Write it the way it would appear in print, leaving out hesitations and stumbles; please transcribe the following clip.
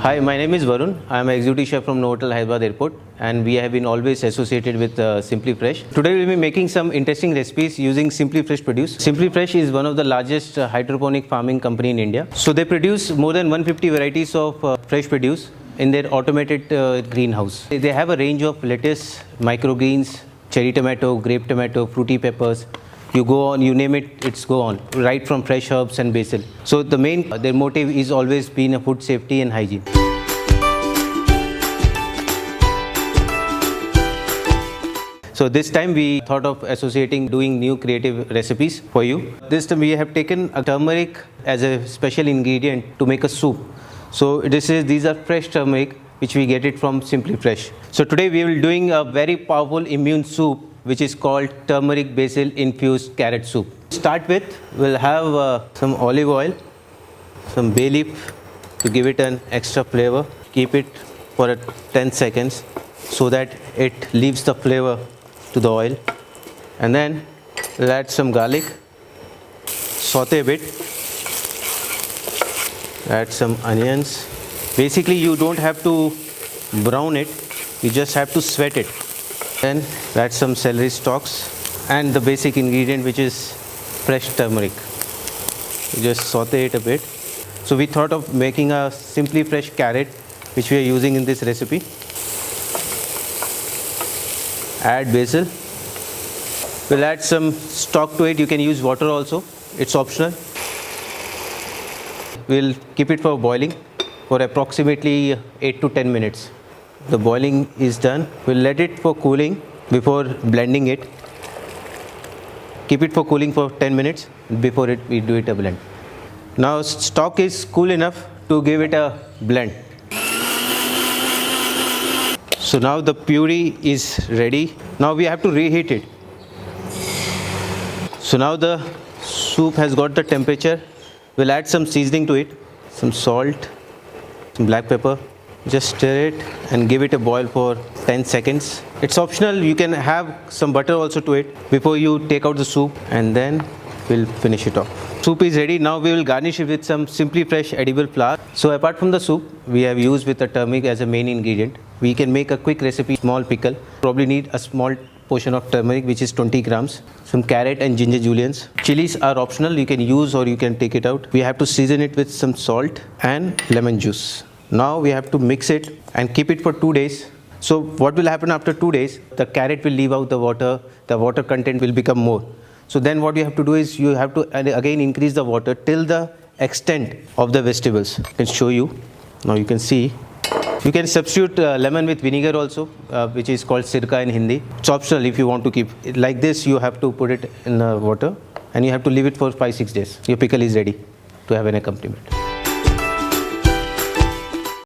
Hi, my name is Varun. I am an executive chef from Novotel Hyderabad Airport, and we have been always associated with Simply Fresh. Today we will be making some interesting recipes using Simply Fresh produce. Simply Fresh is one of the largest hydroponic farming company in India. So they produce more than 150 varieties of fresh produce in their automated greenhouse. They have a range of lettuce, microgreens, cherry tomato, grape tomato, fruity peppers. You go on, you name it, it's go on, right from fresh herbs and basil. So their motive is always been a food safety and hygiene. So this time we thought of associating doing new creative recipes for you. This time we have taken a turmeric as a special ingredient to make a soup. So these are fresh turmeric which we get it from Simply Fresh. So today we will doing a very powerful immune soup which is called turmeric basil infused carrot soup. To start with, we'll have some olive oil, some bay leaf to give it an extra flavor. Keep it for 10 seconds so that it leaves the flavor to the oil. And then we'll add some garlic, saute a bit, add some onions. Basically you don't have to brown it, you just have to sweat it. Then add some celery stalks and the basic ingredient which is fresh turmeric. You just saute it a bit. So we thought of making a Simply Fresh carrot which we are using in this recipe. Add basil. We'll add some stock to it. You can use water also. It's optional. We'll keep it for boiling for approximately 8 to 10 minutes. The boiling is done. We'll let it for cooling before blending it. Keep it for cooling for 10 minutes before we do it a blend. Now stock is cool enough to give it a blend. So now the puree is ready. Now we have to reheat it. So now the soup has got the temperature. We'll add some seasoning to it, some salt, some black pepper. Just stir it and give it a boil for 10 seconds. It's optional. You can have some butter also to it before you take out the soup, and then we'll finish it off. Soup is ready. Now we will garnish it with some Simply Fresh edible flour. So apart from the soup, we have used with the turmeric as a main ingredient. We can make a quick recipe, small pickle. Probably need a small portion of turmeric which is 20 grams. Some carrot and ginger juliennes. Chilies are optional. You can use or you can take it out. We have to season it with some salt and lemon juice. Now we have to mix it and keep it for 2 days. So what will happen after 2 days? The carrot will leave out the water content will become more. So then what you have to do is you have to again increase the water till the extent of the vegetables. I can show you. Now you can see. You can substitute lemon with vinegar also, which is called sirka in Hindi. It's optional if you want to keep it like this. You have to put it in the water and you have to leave it for 5-6 days. Your pickle is ready to have an accompaniment.